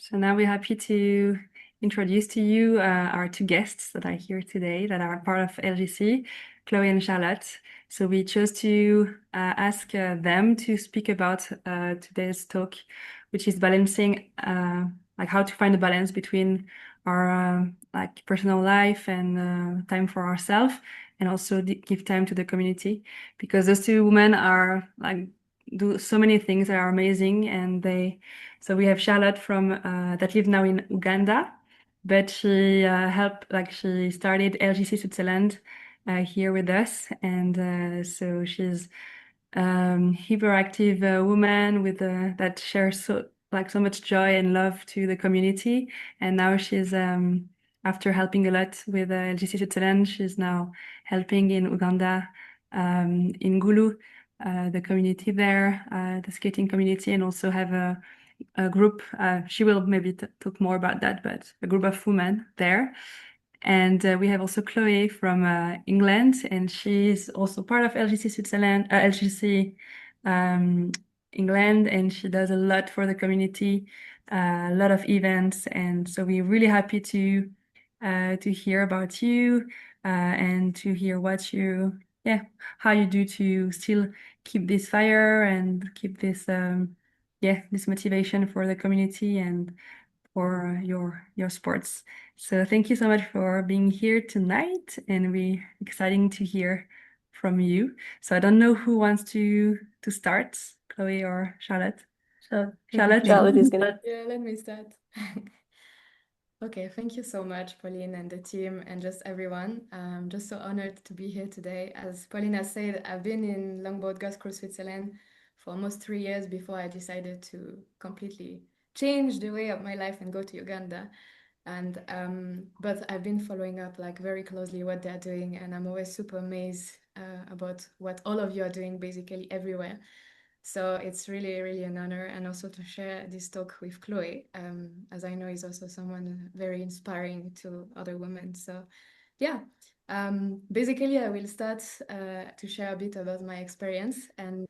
So now we're happy to introduce to you our two guests that are here today that are part of LGC, Chloé and Charlotte. So we chose to ask them to speak about today's talk, which is balancing, like how to find a balance between our like personal life and time for ourselves, and also give time to the community, because those two women are like do so many things that are amazing, and so we have Charlotte from that lives now in Uganda, but she she started LGC Switzerland here with us, and so she's hyperactive woman with that shares so much joy and love to the community, and now she's after helping a lot with LGC Switzerland, she's now helping in Uganda, in Gulu, the community there, the skating community, and also have a group. She will maybe talk more about that, but a group of women there. And we have also Chloé from England, and she's also part of LGC Switzerland, LGC England, and she does a lot for the community, a lot of events. And so we're really happy to hear about you and to hear how you do to still keep this fire and keep this this motivation for the community and for your sports. So thank you so much for being here tonight, and we're exciting to hear from you. So I don't know who wants to start, Chloé or Charlotte. So Charlotte. Charlotte is gonna. Yeah, let me start. Okay, thank you so much, Pauline and the team, and just everyone. I'm just so honored to be here today. As Pauline has said, I've been in Longboard Girls Crew Switzerland for almost 3 years before I decided to completely change the way of my life and go to Uganda. And but I've been following up like very closely what they're doing, and I'm always super amazed about what all of you are doing basically everywhere. So it's really, really an honor, and also to share this talk with Chloé, as I know is also someone very inspiring to other women. So yeah, basically I will start to share a bit about my experience, and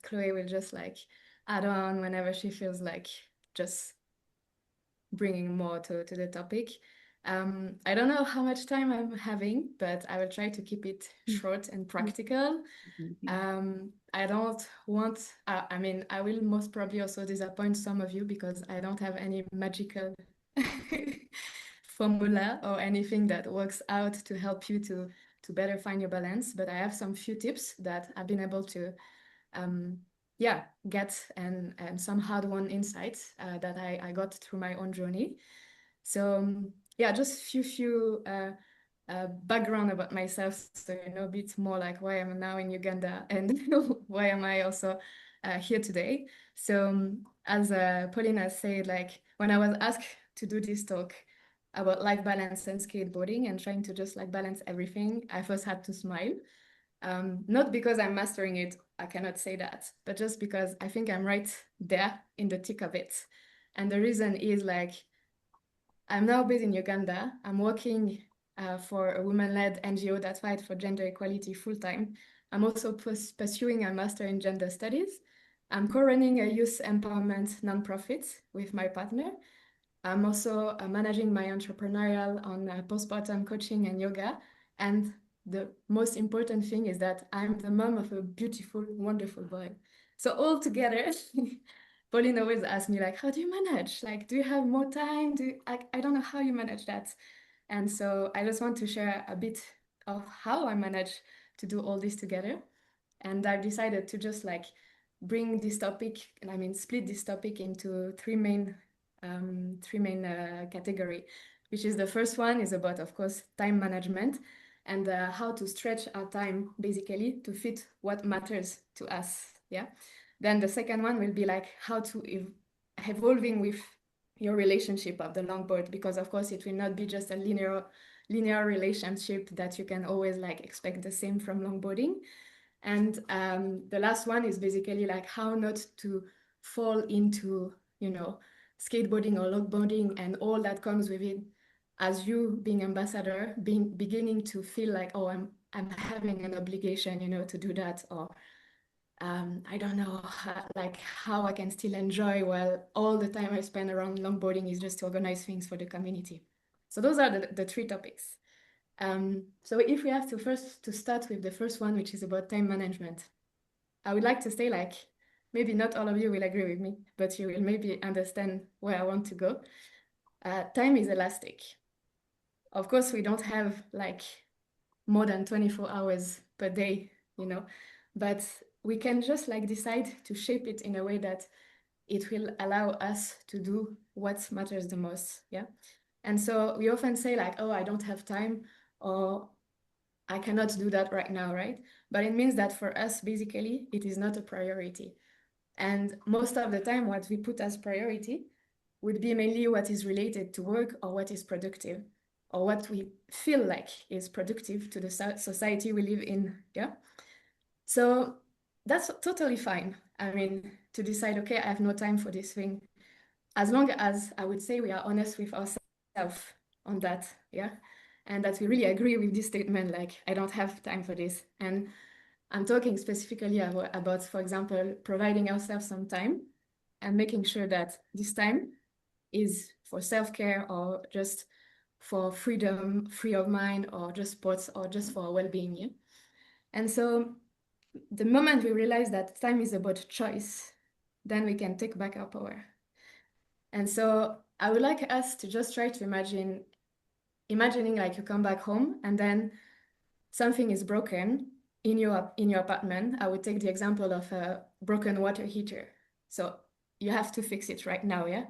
Chloé will just like add on whenever she feels like just bringing more to the topic. I don't know how much time I'm having, but I will try to keep it short and practical. I don't want, I mean, I will most probably also disappoint some of you because I don't have any magical formula or anything that works out to help you to better find your balance. But I have some few tips that I've been able to get and some hard-won insights that I got through my own journey. So yeah, just few background about myself, so you know a bit more like why I'm now in Uganda and why am I also here today. So as Pauline has said, like when I was asked to do this talk about life balance and skateboarding and trying to just like balance everything, I first had to smile. Not because I'm mastering it, I cannot say that, but just because I think I'm right there in the thick of it. And the reason is like, I'm now based in Uganda. I'm working for a women-led NGO that fights for gender equality full-time. I'm also pursuing a master in gender studies. I'm co-running a youth empowerment nonprofit with my partner. I'm also managing my entrepreneurial on postpartum coaching and yoga. And the most important thing is that I'm the mom of a beautiful, wonderful boy. So all together, Pauline always asks me like, how do you manage? Like, do you have more time? I don't know how you manage that. And so I just want to share a bit of how I manage to do all this together. And I've decided to just like bring this topic, and I mean, split this topic into three main category, which is the first one is about, of course, time management and how to stretch our time basically to fit what matters to us. Yeah. Then the second one will be like how to evolving with your relationship of the longboard, because of course it will not be just a linear relationship that you can always like expect the same from longboarding. And the last one is basically like how not to fall into, you know, skateboarding or longboarding and all that comes with it, as you being ambassador, beginning to feel like, oh, I'm having an obligation, you know, to do that, or I don't know like how I can still enjoy while all the time I spend around longboarding is just to organize things for the community. So those are the three topics. So if we have to start with the first one, which is about time management, I would like to say like, maybe not all of you will agree with me, but you will maybe understand where I want to go. Time is elastic. Of course, we don't have like more than 24 hours per day, you know, but we can just like decide to shape it in a way that it will allow us to do what matters the most. Yeah. And so we often say like, oh, I don't have time, or I cannot do that right now, right? But it means that for us, basically, it is not a priority. And most of the time, what we put as priority would be mainly what is related to work or what is productive or what we feel like is productive to the society we live in. Yeah. So that's totally fine. I mean, to decide, okay, I have no time for this thing, as long as I would say we are honest with ourselves on that. Yeah. And that we really agree with this statement, like, I don't have time for this. And I'm talking specifically about, for example, providing ourselves some time and making sure that this time is for self-care or just for freedom, free of mind, or just sports, or just for well-being. Yeah? And so the moment we realize that time is about choice, then we can take back our power. And so I would like us to just try to imagining like you come back home and then something is broken in your apartment. I would take the example of a broken water heater. So you have to fix it right now, yeah?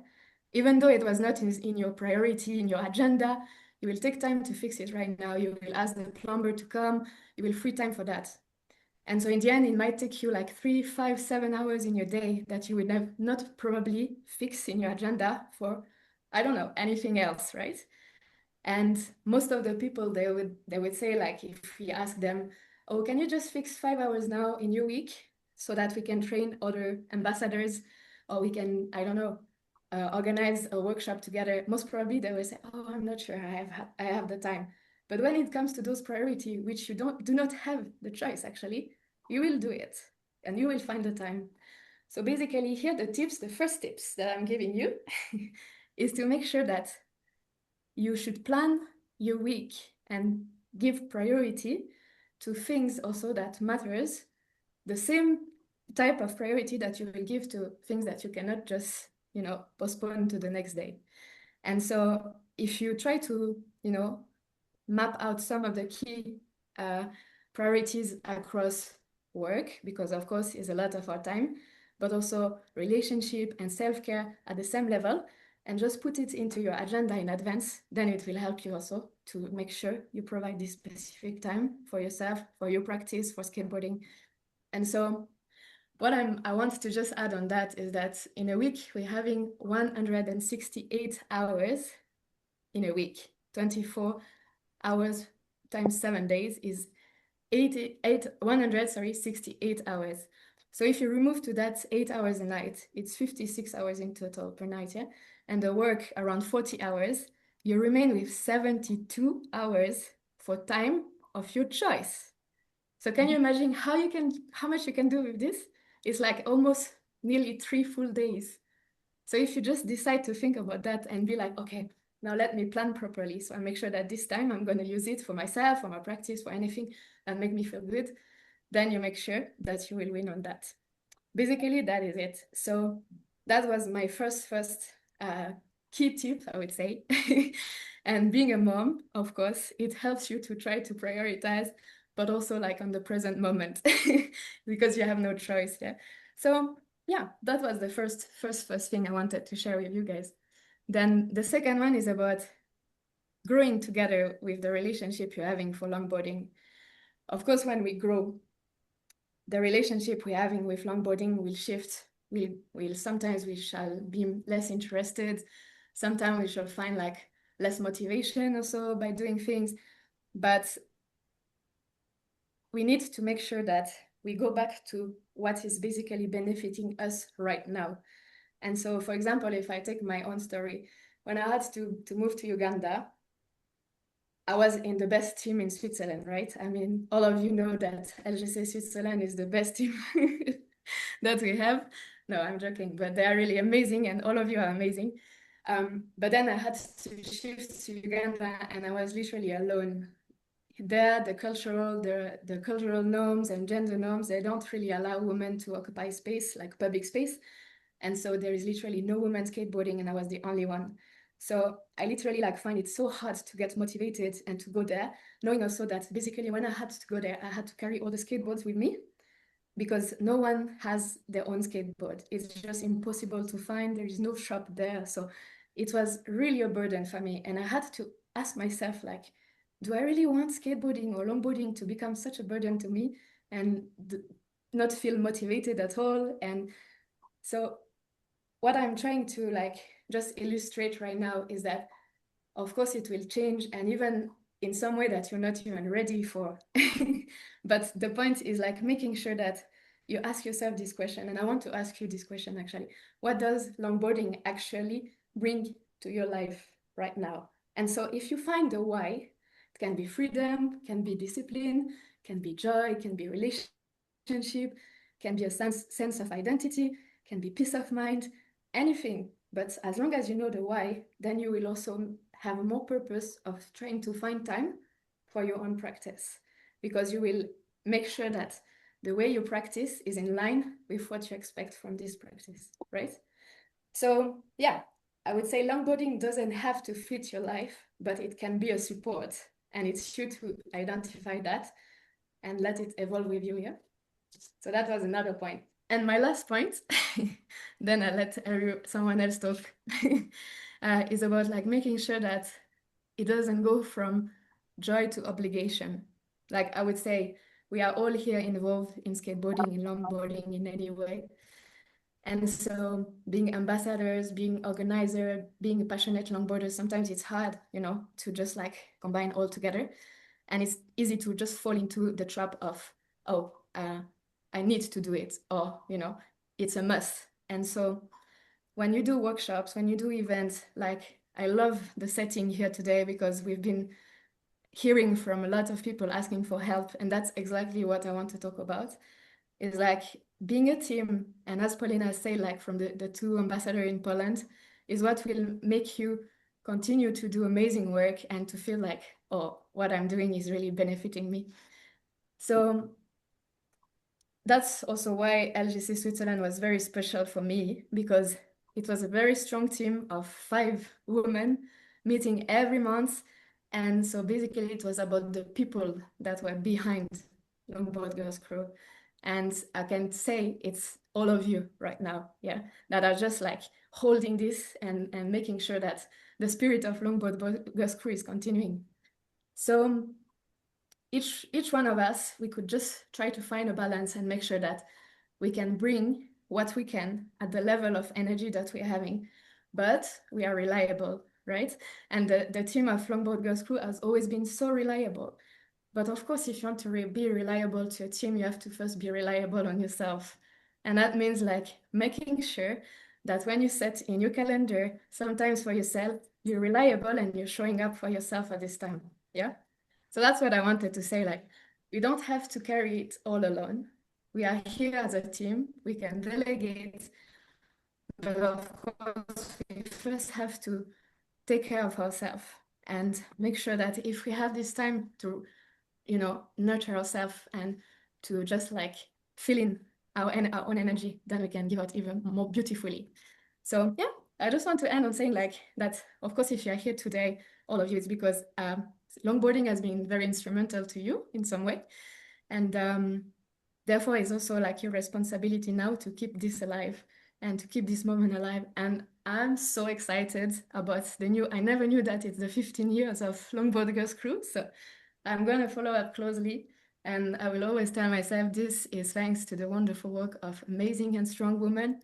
Even though it was not in your priority, in your agenda, you will take time to fix it right now. You will ask the plumber to come. You will free time for that. And so in the end, it might take you like 3, 5, 7 hours in your day that you would have not probably fix in your agenda for, I don't know, anything else, right? And most of the people, they would say, like, if we ask them, oh, can you just fix 5 hours now in your week so that we can train other ambassadors, or we can, I don't know, organize a workshop together, most probably they will say, oh, I'm not sure I have the time. But when it comes to those priorities, which you do not have the choice, actually, you will do it and you will find the time. So basically here, the first tips that I'm giving you is to make sure that you should plan your week and give priority to things also that matters, the same type of priority that you will give to things that you cannot just, postpone to the next day. And so if you try to, map out some of the key priorities across work, because of course it's a lot of our time, but also relationship and self-care at the same level, and just put it into your agenda in advance, then it will help you also to make sure you provide this specific time for yourself, for your practice, for skateboarding. And so what I want to just add on that is that in a week, we're having 168 hours in a week. 24 hours times 7 days is 168 hours. So if you remove to that 8 hours a night, it's 56 hours in total per night, yeah? And the work around 40 hours, you remain with 72 hours for time of your choice. So can you imagine how much you can do with this? It's like almost nearly 3 full days. So if you just decide to think about that and be like, okay, now let me plan properly. So I make sure that this time I'm going to use it for myself, for my practice, for anything that make me feel good. Then you make sure that you will win on that. Basically, that is it. So that was my first key tip, I would say. And being a mom, of course, it helps you to try to prioritize, but also like on the present moment, because you have no choice. Yeah. So yeah, that was the first thing I wanted to share with you guys. Then the second one is about growing together with the relationship you're having for longboarding. Of course, when we grow, the relationship we're having with longboarding will shift. Sometimes we shall be less interested. Sometimes we shall find like less motivation also by doing things. But we need to make sure that we go back to what is basically benefiting us right now. And so, for example, if I take my own story, when I had to move to Uganda, I was in the best team in Switzerland, right? I mean, all of you know that LGC Switzerland is the best team that we have. No, I'm joking, but they are really amazing, and all of you are amazing. But then I had to shift to Uganda, and I was literally alone. There, the cultural norms and gender norms, they don't really allow women to occupy space, like public space. And so there is literally no women skateboarding, and I was the only one. So I literally like find it so hard to get motivated and to go there, knowing also that basically when I had to go there, I had to carry all the skateboards with me because no one has their own skateboard. It's just impossible to find. There is no shop there. So it was really a burden for me. And I had to ask myself, like, do I really want skateboarding or longboarding to become such a burden to me and not feel motivated at all? And so what I'm trying to like just illustrate right now is that of course it will change, and even in some way that you're not even ready for. But the point is like making sure that you ask yourself this question, and I want to ask you this question actually. What does longboarding actually bring to your life right now? And so if you find the why, it can be freedom, can be discipline, can be joy, can be relationship, can be a sense of identity, can be peace of mind, anything. But as long as you know the why, then you will also have more purpose of trying to find time for your own practice, because you will make sure that the way you practice is in line with what you expect from this practice, right? So yeah, I would say longboarding doesn't have to fit your life, but it can be a support, and it's you to identify that and let it evolve with you, yeah? So that was another point. And my last point, then I let someone else talk, is about like making sure that it doesn't go from joy to obligation. Like I would say, we are all here involved in skateboarding, in longboarding, in any way. And so being ambassadors, being organizer, being a passionate longboarder, sometimes it's hard, you know, to just like combine all together. And it's easy to just fall into the trap of, oh, I need to do it, or, you know, it's a must. And so when you do workshops, when you do events, like I love the setting here today because we've been hearing from a lot of people asking for help. And that's exactly what I want to talk about, is like being a team. And as Paulina said, like from the two ambassadors in Poland, is what will make you continue to do amazing work and to feel like, oh, what I'm doing is really benefiting me. So that's also why LGC Switzerland was very special for me, because it was a very strong team of 5 women meeting every month. And so basically it was about the people that were behind Longboard Girls Crew. And I can say it's all of you right now, yeah, that are just like holding this and making sure that the spirit of Longboard Girls Crew is continuing. So each one of us, we could just try to find a balance and make sure that we can bring what we can at the level of energy that we're having, but we are reliable, right? And the team of Longboard Girls Crew has always been so reliable. But of course, if you want to be reliable to a team, you have to first be reliable on yourself. And that means like making sure that when you set in your calendar, sometimes for yourself, you're reliable and you're showing up for yourself at this time. Yeah. So that's what I wanted to say. Like, you don't have to carry it all alone. We are here as a team. We can delegate, but of course, we first have to take care of ourselves and make sure that if we have this time to, you know, nurture ourselves and to just like fill in our own energy, then we can give out even more beautifully. So yeah, I just want to end on saying like that, of course, if you're here today, all of you, it's because longboarding has been very instrumental to you in some way. And therefore, it's also like your responsibility now to keep this alive and to keep this moment alive. And I'm so excited about the new, I never knew that it's the 15 years of Longboard Girls Crew. So I'm going to follow up closely. And I will always tell myself this is thanks to the wonderful work of amazing and strong women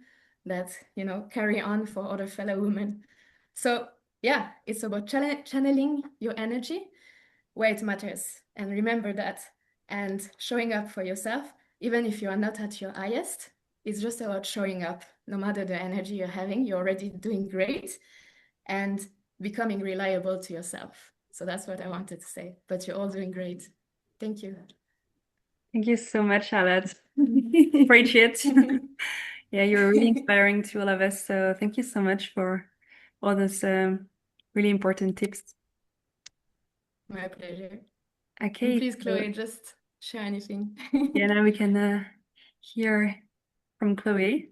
that, you know, carry on for other fellow women. So yeah, it's about channeling your energy where it matters. And remember that. And showing up for yourself, even if you are not at your highest, it's just about showing up. No matter the energy you're having, you're already doing great and becoming reliable to yourself. So that's what I wanted to say. But you're all doing great. Thank you. Thank you so much, Charlotte. Appreciate. Yeah, you're really inspiring to all of us. So thank you so much for all those really important tips. My pleasure. And Okay, please, so Chloe, just share anything. yeah, now we can hear from Chloé.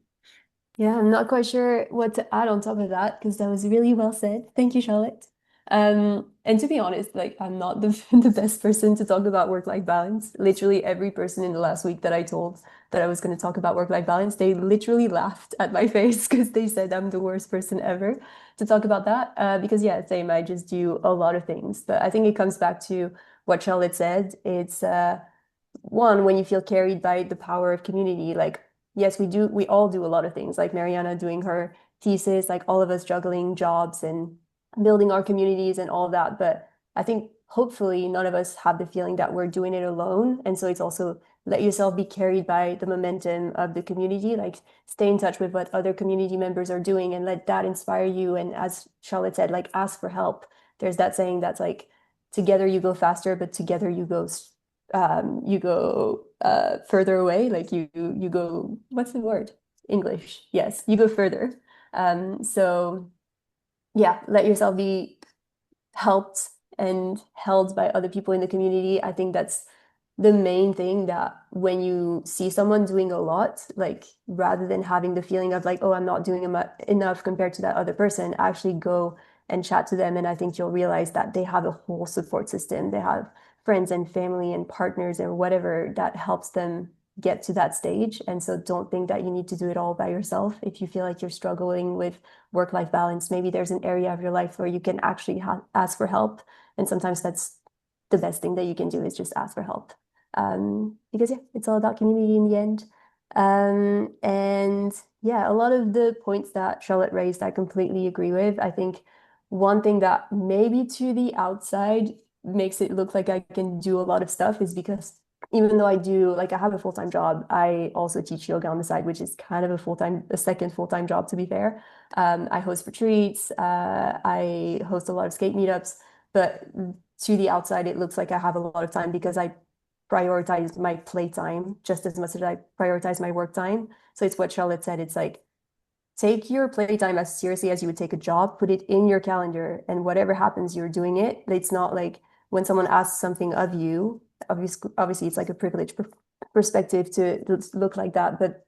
Yeah, I'm not quite sure what to add on top of that because that was really well said. Thank you, Charlotte. And to be honest, like I'm not the the best person to talk about work-life balance. Literally every person in the last week that I told that I was going to talk about work-life balance, they literally laughed at my face because they said I'm the worst person ever to talk about that. Because yeah, same, I just do a lot of things. But I think it comes back to what Charlotte said. It's one, when you feel carried by the power of community, like yes, we all do a lot of things, like Mariana doing her thesis, like all of us juggling jobs and building our communities and all of that. But I think hopefully none of us have the feeling that we're doing it alone. And so it's also let yourself be carried by the momentum of the community, like stay in touch with what other community members are doing and let that inspire you. And as Charlotte said, like ask for help. There's that saying that's like together you go faster, but together you go further away, like you go, what's the word? English. Yes, you go further. So yeah, let yourself be helped and held by other people in the community. I think that's the main thing, that when you see someone doing a lot, like rather than having the feeling of like, oh, I'm not doing enough compared to that other person, actually go and chat to them. And I think you'll realize that they have a whole support system. They have friends and family and partners and whatever that helps them get to that stage. And so don't think that you need to do it all by yourself. If you feel like you're struggling with work-life balance, maybe there's an area of your life where you can actually ask for help. And sometimes that's the best thing that you can do, is just ask for help. Because yeah, it's all about community in the end. And yeah, a lot of the points that Charlotte raised, I completely agree with. I think one thing that maybe to the outside makes it look like I can do a lot of stuff is because even though I do, like I have a full-time job, I also teach yoga on the side, which is kind of a second full-time job, to be fair. I host retreats, I host a lot of skate meetups, but to the outside, it looks like I have a lot of time because I prioritize my playtime just as much as I prioritize my work time. So it's what Charlotte said. It's like, take your playtime as seriously as you would take a job, put it in your calendar, and whatever happens, you're doing it. It's not like when someone asks something of you, obviously it's like a privileged perspective to look like that. But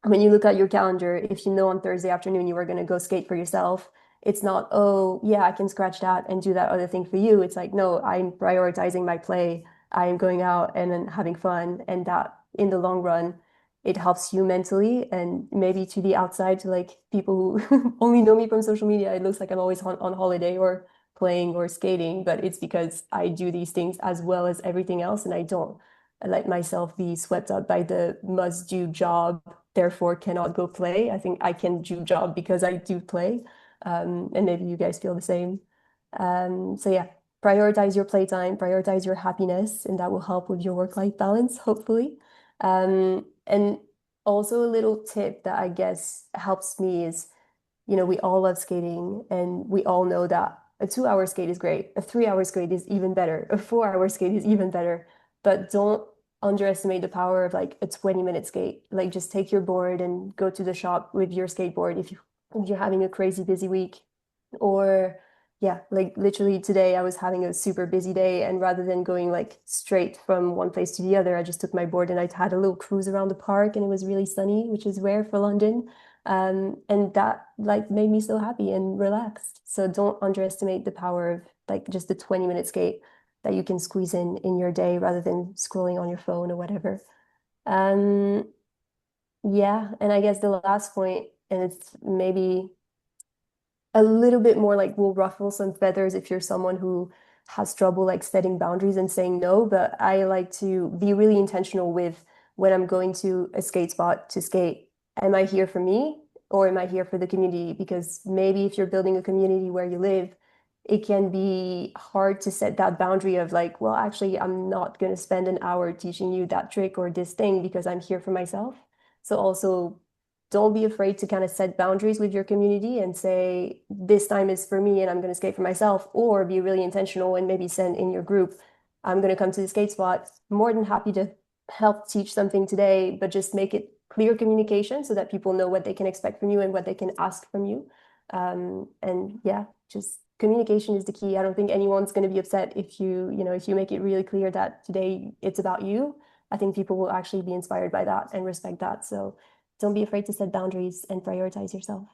when you look at your calendar, if you know on Thursday afternoon you are going to go skate for yourself, it's not, oh, yeah, I can scratch that and do that other thing for you. It's like, no, I'm prioritizing my play. I'm going out and then having fun. And that in the long run, it helps you mentally, and maybe to the outside, to like people who only know me from social media, it looks like I'm always on holiday or playing or skating, but it's because I do these things as well as everything else, and I don't let myself be swept up by the must do job, therefore cannot go play. I think I can do job because I do play. And maybe you guys feel the same. So yeah, prioritize your playtime, prioritize your happiness, and that will help with your work-life balance, hopefully. And also a little tip that I guess helps me is, we all love skating and we all know that a 2 hour skate is great. A 3 hour skate is even better. A 4 hour skate is even better. But don't underestimate the power of like a 20-minute skate. Like just take your board and go to the shop with your skateboard if you're having a crazy busy week. Or yeah, like literally today I was having a super busy day, and rather than going like straight from one place to the other, I just took my board and I had a little cruise around the park, and it was really sunny, which is rare for London. And that like made me so happy and relaxed. So don't underestimate the power of like just the 20-minute skate that you can squeeze in your day rather than scrolling on your phone or whatever. Um, yeah, and I guess the last point, and it's maybe a little bit more like will ruffle some feathers if you're someone who has trouble like setting boundaries and saying no, but I like to be really intentional with when I'm going to a skate spot to skate. Am I here for me or am I here for the community? Because maybe if you're building a community where you live, it can be hard to set that boundary of like, well, actually, I'm not going to spend an hour teaching you that trick or this thing because I'm here for myself. So also don't be afraid to kind of set boundaries with your community and say, this time is for me and I'm going to skate for myself, or be really intentional and maybe send in your group, I'm going to come to the skate spot. More than happy to help teach something today, but just make it clear communication so that people know what they can expect from you and what they can ask from you. And yeah, just communication is the key. I don't think anyone's going to be upset if if you make it really clear that today it's about you. I think people will actually be inspired by that and respect that. So don't be afraid to set boundaries and prioritize yourself.